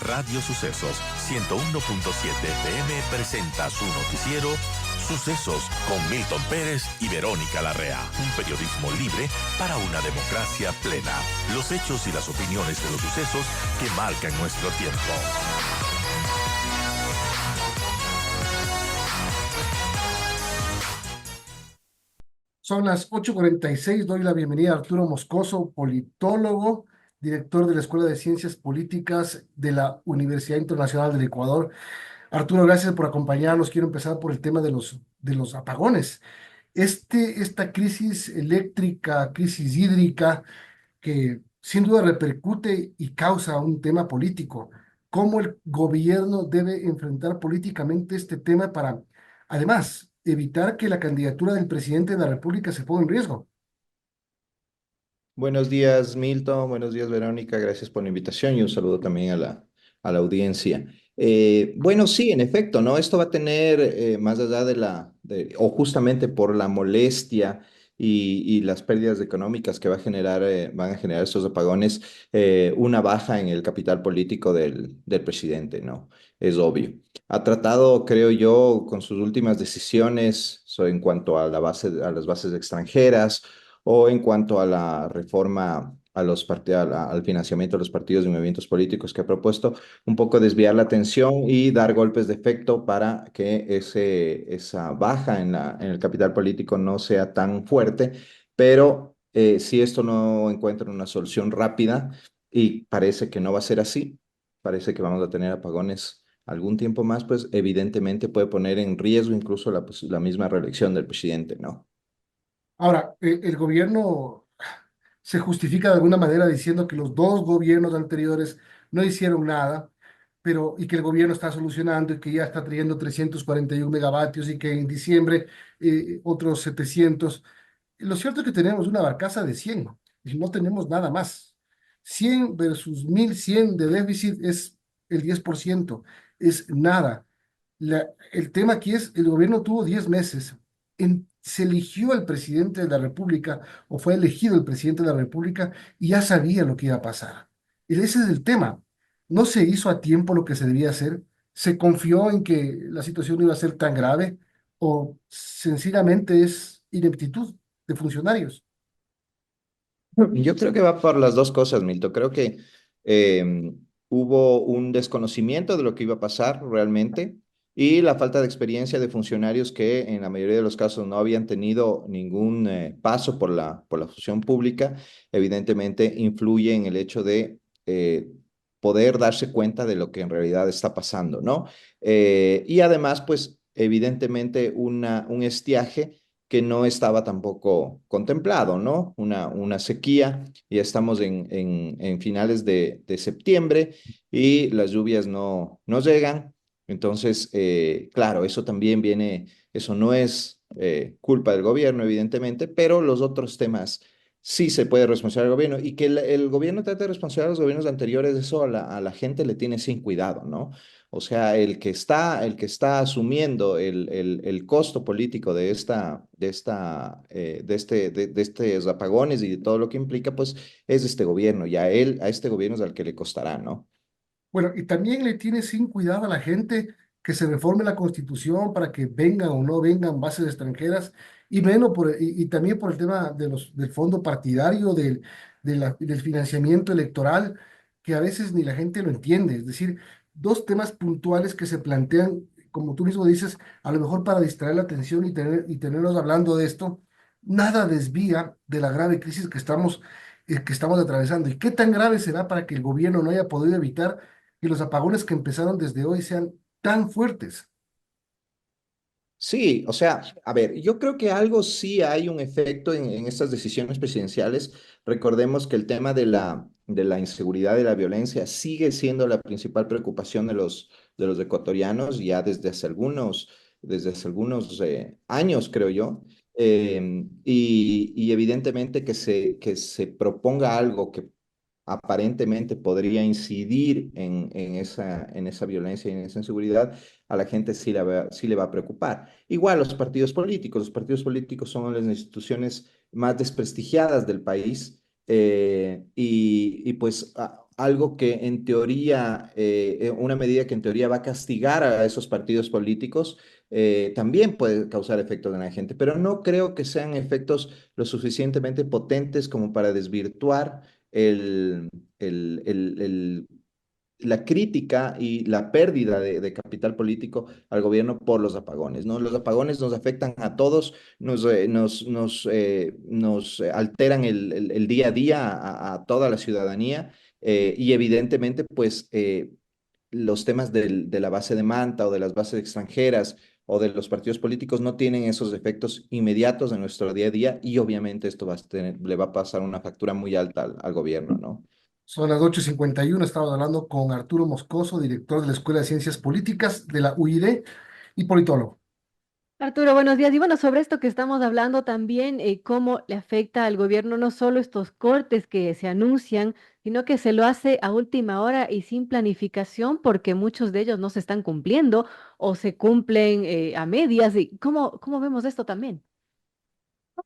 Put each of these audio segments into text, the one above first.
Radio Sucesos 101.7 FM presenta su noticiero Sucesos con Milton Pérez y Verónica Larrea. Un periodismo libre para una democracia plena. Los hechos y las opiniones de los sucesos que marcan nuestro tiempo. Son las 8:46. Doy la bienvenida a Arturo Moscoso, politólogo, director de la Escuela de Ciencias Políticas de la Universidad Internacional del Ecuador. Arturo, gracias por acompañarnos. Quiero empezar por el tema de los apagones. Esta crisis eléctrica, crisis hídrica, que sin duda repercute y causa un tema político. ¿Cómo el gobierno debe enfrentar políticamente este tema para, además, evitar que la candidatura del presidente de la República se ponga en riesgo? Buenos días, Milton. Buenos días, Verónica. Gracias por la invitación y un saludo también a la audiencia. Bueno, sí, en efecto, ¿no? Esto va a tener, más allá o justamente por la molestia y las pérdidas económicas que van a generar estos apagones, una baja en el capital político del presidente, ¿no? Es obvio. Ha tratado, creo yo, con sus últimas decisiones en cuanto a a las bases extranjeras o en cuanto a la reforma al financiamiento de los partidos y movimientos políticos que ha propuesto, un poco desviar la atención y dar golpes de efecto para que esa baja en el capital político no sea tan fuerte, pero si esto no encuentra una solución rápida, y parece que no va a ser así, parece que vamos a tener apagones algún tiempo más, pues evidentemente puede poner en riesgo incluso la misma reelección del presidente, ¿no? Ahora, el gobierno se justifica de alguna manera diciendo que los dos gobiernos anteriores no hicieron nada, y que el gobierno está solucionando y que ya está trayendo 341 megavatios y que en diciembre otros 700. Lo cierto es que tenemos una barcaza de 100 y no tenemos nada más. 100 versus 1100 de déficit es el 10%, es nada. El tema aquí es, el gobierno tuvo 10 meses. Se eligió al presidente de la República o fue elegido el presidente de la República y ya sabía lo que iba a pasar. Y ese es el tema. No se hizo a tiempo lo que se debía hacer. Se confió en que la situación no iba a ser tan grave o sencillamente es ineptitud de funcionarios. Yo creo que va por las dos cosas, Milton. Creo que eh, hubo un desconocimiento de lo que iba a pasar realmente y la falta de experiencia de funcionarios que en la mayoría de los casos no habían tenido ningún paso por por la función pública, evidentemente influye en el hecho de poder darse cuenta de lo que en realidad está pasando, ¿no? Y además, pues evidentemente un estiaje que no estaba tampoco contemplado, ¿no? Una sequía, ya estamos en finales de septiembre y las lluvias no llegan. Entonces, claro, eso también viene, eso no es culpa del gobierno, evidentemente, pero los otros temas sí se puede responsabilizar al gobierno y que el gobierno trate de responsabilizar a los gobiernos anteriores, eso a la gente le tiene sin cuidado, ¿no? O sea, el que está asumiendo el costo político de estos apagones y de todo lo que implica, pues es este gobierno, y a este gobierno es al que le costará, ¿no? Bueno, y también le tiene sin cuidado a la gente que se reforme la Constitución para que vengan o no vengan bases extranjeras, y, menos y también por el tema del fondo partidario, del financiamiento electoral, que a veces ni la gente lo entiende. Es decir, dos temas puntuales que se plantean, como tú mismo dices, a lo mejor para distraer la atención y tenernos hablando de esto, nada desvía de la grave crisis que estamos atravesando. ¿Y qué tan grave será para que el gobierno no haya podido evitar y los apagones que empezaron desde hoy sean tan fuertes? Sí, o sea, a ver, yo creo que algo sí hay un efecto en estas decisiones presidenciales. Recordemos que el tema de la inseguridad y la violencia sigue siendo la principal preocupación de los ecuatorianos ya desde hace algunos años, creo yo. Y evidentemente que se proponga algo que aparentemente podría incidir en esa violencia y en esa inseguridad, a la gente sí le va a preocupar. Igual los partidos políticos son las instituciones más desprestigiadas del país y pues algo que en teoría, una medida que en teoría va a castigar a esos partidos políticos, también puede causar efectos en la gente, pero no creo que sean efectos lo suficientemente potentes como para desvirtuar el, el, el, el- la crítica y la pérdida de capital político al gobierno por los apagones, ¿no? Los apagones nos afectan a todos, nos alteran el día a día a toda la ciudadanía, y evidentemente, pues, los temas de la base de Manta o de las bases extranjeras o de los partidos políticos no tienen esos efectos inmediatos en nuestro día a día, y obviamente esto le va a pasar una factura muy alta al gobierno, ¿no? Son las 8:51. Estamos hablando con Arturo Moscoso, director de la Escuela de Ciencias Políticas de la UID y politólogo. Arturo, buenos días. Y bueno, sobre esto que estamos hablando también, cómo le afecta al gobierno no solo estos cortes que se anuncian, sino que se lo hace a última hora y sin planificación, porque muchos de ellos no se están cumpliendo o se cumplen a medias. ¿Y cómo vemos esto también?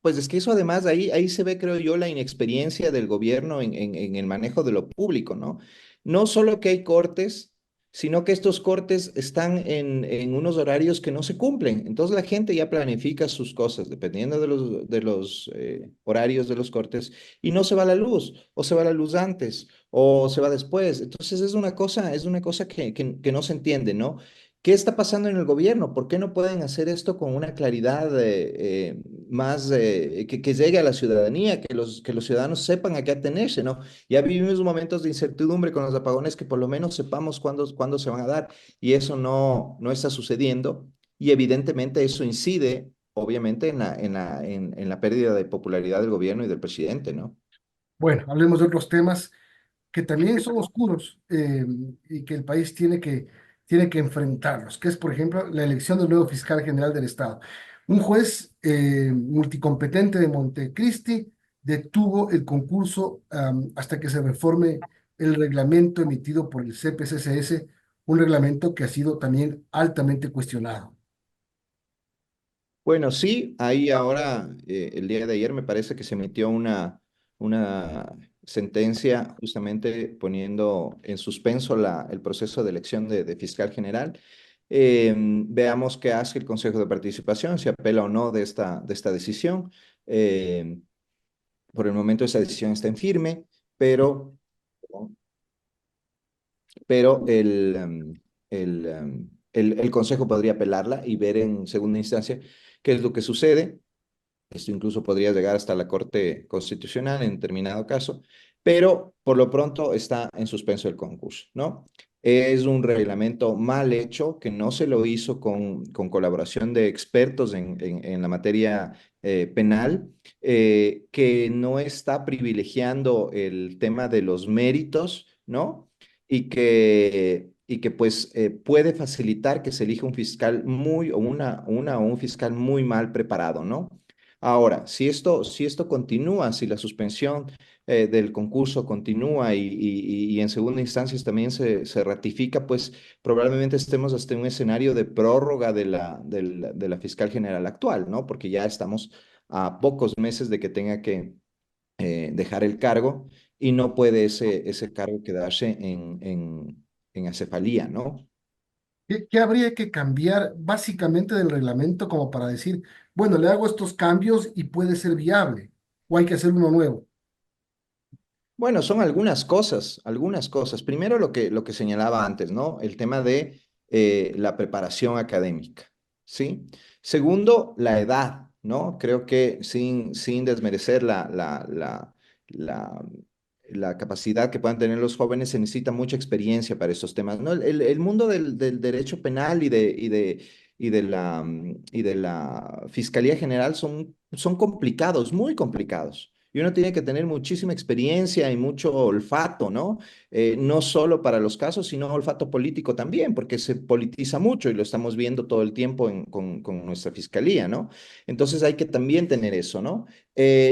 Pues es que eso además ahí se ve, creo yo, la inexperiencia del gobierno en el manejo de lo público, ¿no? No solo que hay cortes, sino que estos cortes están en unos horarios que no se cumplen. Entonces la gente ya planifica sus cosas dependiendo de los horarios de los cortes, y no se va la luz, o se va la luz antes, o se va después. Entonces es una cosa que no se entiende, ¿no? ¿Qué está pasando en el gobierno? ¿Por qué no pueden hacer esto con una claridad más que llegue a la ciudadanía, que los ciudadanos sepan a qué atenerse, ¿no? Ya vivimos momentos de incertidumbre con los apagones, que por lo menos sepamos cuándo se van a dar, y eso no está sucediendo, y evidentemente eso incide, obviamente, en la pérdida de popularidad del gobierno y del presidente, ¿no? Bueno, hablemos de otros temas que también son oscuros, y que el país tiene que enfrentarlos, que es, por ejemplo, la elección del nuevo fiscal general del Estado. Un juez multicompetente de Montecristi detuvo el concurso hasta que se reforme el reglamento emitido por el CPCCS, un reglamento que ha sido también altamente cuestionado. Bueno, sí, ahí ahora, el día de ayer me parece que se emitió una sentencia justamente poniendo en suspenso el proceso de elección de fiscal general. Veamos qué hace el Consejo de Participación, si apela o no de esta decisión. Eh, por el momento esa decisión está en firme, pero pero el Consejo podría apelarla y ver en segunda instancia qué es lo que sucede. Esto incluso podría llegar hasta la Corte Constitucional en determinado caso, pero por lo pronto está en suspenso el concurso, ¿no? Es un reglamento mal hecho, que no se lo hizo con colaboración de expertos en la materia penal, que no está privilegiando el tema de los méritos, ¿no? Y que pues puede facilitar que se elija un fiscal o un fiscal muy mal preparado, ¿no? Ahora, si esto continúa, si la suspensión del concurso continúa y en segunda instancia también se ratifica, pues probablemente estemos hasta en un escenario de prórroga de la fiscal general actual, ¿no? Porque ya estamos a pocos meses de que tenga que dejar el cargo, y no puede ese cargo quedarse en acefalía, ¿no? ¿Qué habría que cambiar básicamente del reglamento como para decir, bueno, le hago estos cambios y puede ser viable, o hay que hacer uno nuevo? Bueno, son algunas cosas, algunas cosas. Primero lo que señalaba antes, ¿no? El tema de la preparación académica, ¿sí? Segundo, la edad, ¿no? Creo que sin desmerecer la, la capacidad que puedan tener los jóvenes, se necesita mucha experiencia para estos temas, ¿no? El mundo del derecho penal y de la Fiscalía General son complicados, muy complicados. Y uno tiene que tener muchísima experiencia y mucho olfato, ¿no? No solo para los casos, sino olfato político también, porque se politiza mucho y lo estamos viendo todo el tiempo con nuestra fiscalía, ¿no? Entonces hay que también tener eso, ¿no?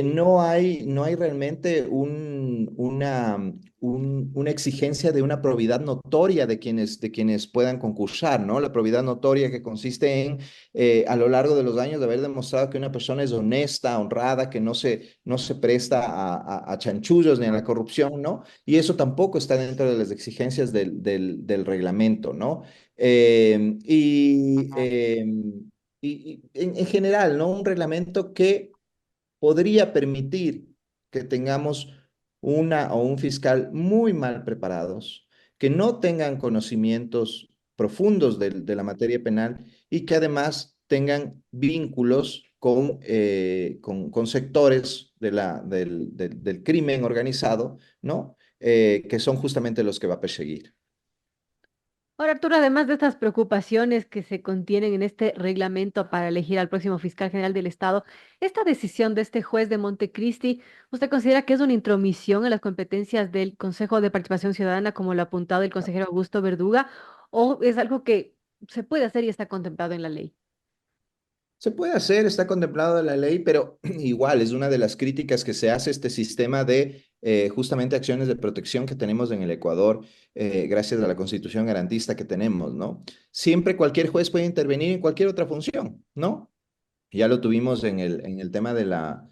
no hay realmente una exigencia de una probidad notoria de quienes puedan concursar, ¿no? La probidad notoria que consiste en, a lo largo de los años, de haber demostrado que una persona es honesta, honrada, que no se presta a chanchullos ni a la corrupción, ¿no? Y eso tampoco está dentro de las exigencias del reglamento, ¿no? Eh, y, eh, y en general, ¿no? Un reglamento que podría permitir que tengamos una o un fiscal muy mal preparados, que no tengan conocimientos profundos de la materia penal y que además tengan vínculos con sectores del crimen organizado, ¿no? Que son justamente los que va a perseguir. Ahora, Arturo, además de estas preocupaciones que se contienen en este reglamento para elegir al próximo fiscal general del Estado, esta decisión de este juez de Montecristi, ¿usted considera que es una intromisión en las competencias del Consejo de Participación Ciudadana, como lo ha apuntado el consejero Augusto Verduga, o es algo que se puede hacer y está contemplado en la ley? Se puede hacer, está contemplado en la ley, pero igual es una de las críticas que se hace a este sistema de justamente acciones de protección que tenemos en el Ecuador, gracias a la Constitución garantista que tenemos, ¿no? Siempre cualquier juez puede intervenir en cualquier otra función, ¿no? Ya lo tuvimos en el tema de la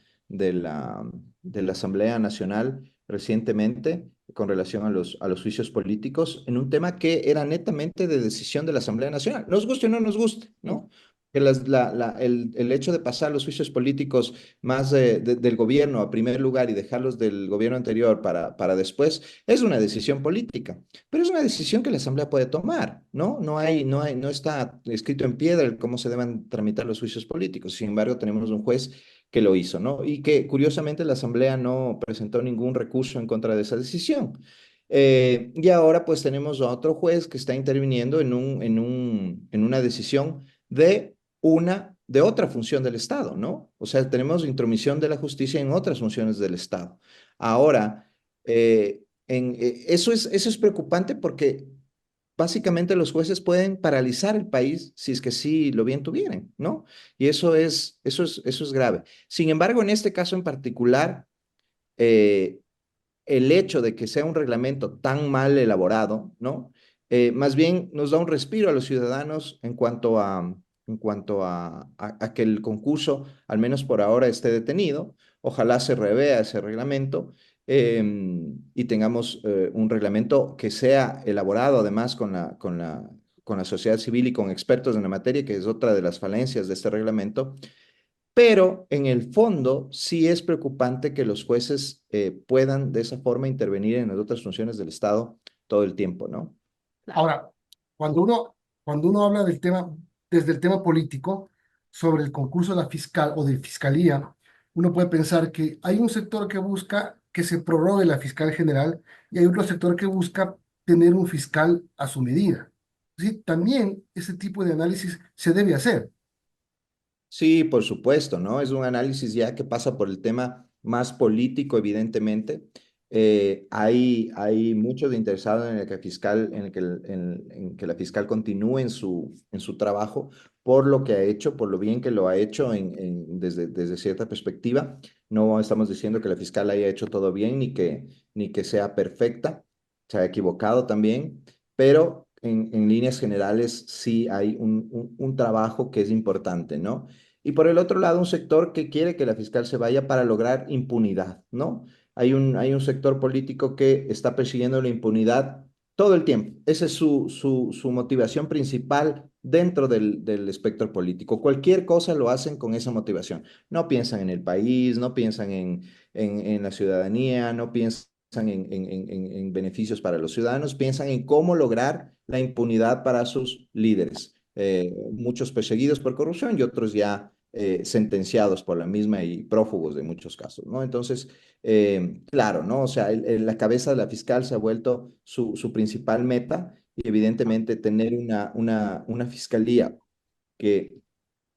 Asamblea Nacional recientemente con relación a los juicios políticos, en un tema que era netamente de decisión de la Asamblea Nacional. Nos guste o no nos guste, ¿no? Que el hecho de pasar los juicios políticos más del gobierno a primer lugar y dejarlos del gobierno anterior para después es una decisión política, pero es una decisión que la Asamblea puede tomar, ¿no? No está escrito en piedra el cómo se deben tramitar los juicios políticos. Sin embargo, tenemos un juez que lo hizo, ¿no? Y que curiosamente la Asamblea no presentó ningún recurso en contra de esa decisión. Y ahora pues tenemos a otro juez que está interviniendo en una decisión de otra función del Estado, ¿no? O sea, tenemos intromisión de la justicia en otras funciones del Estado. Ahora, eso es preocupante porque básicamente los jueces pueden paralizar el país si es que sí lo bien tuvieran, ¿no? Y eso es grave. Sin embargo, en este caso en particular, eh, el hecho de que sea un reglamento tan mal elaborado, ¿no? Más bien nos da un respiro a los ciudadanos en cuanto a que el concurso, al menos por ahora, esté detenido. Ojalá se revea ese reglamento, y tengamos un reglamento que sea elaborado además con la sociedad civil y con expertos en la materia, que es otra de las falencias de este reglamento, pero en el fondo sí es preocupante que los jueces puedan de esa forma intervenir en las otras funciones del Estado todo el tiempo, ¿no? Ahora, cuando uno habla del tema, desde el tema político, sobre el concurso de la fiscal o de fiscalía, uno puede pensar que hay un sector que busca que se prorrogue la fiscal general y hay otro sector que busca tener un fiscal a su medida. Sí, también ese tipo de análisis se debe hacer. Sí, por supuesto, ¿no? Es un análisis ya que pasa por el tema más político, evidentemente. Hay muchos interesados en el que en que la fiscal continúe en su trabajo por lo que ha hecho, por lo bien que lo ha hecho desde cierta perspectiva. No estamos diciendo que la fiscal haya hecho todo bien ni que sea perfecta, se ha equivocado también, pero en líneas generales sí hay un trabajo que es importante, ¿no? Y por el otro lado, un sector que quiere que la fiscal se vaya para lograr impunidad, ¿no? Hay un sector político que está persiguiendo la impunidad todo el tiempo. Esa es su motivación principal dentro del espectro político. Cualquier cosa lo hacen con esa motivación. No piensan en el país, no piensan en la ciudadanía, no piensan en beneficios para los ciudadanos, piensan en cómo lograr la impunidad para sus líderes. Muchos perseguidos por corrupción y otros ya sentenciados por la misma y prófugos de muchos casos, ¿no? Entonces, claro, ¿no? O sea, la cabeza de la fiscal se ha vuelto su principal meta y evidentemente tener una fiscalía que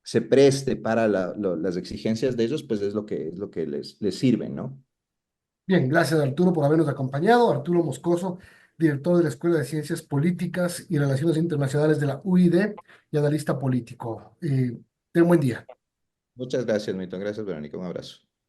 se preste para las exigencias de ellos, pues es lo que les sirve, ¿no? Bien, gracias Arturo por habernos acompañado. Arturo Moscoso, director de la Escuela de Ciencias Políticas y Relaciones Internacionales de la UID y analista político. Ten buen día. Muchas gracias, Milton. Gracias, Verónica. Un abrazo.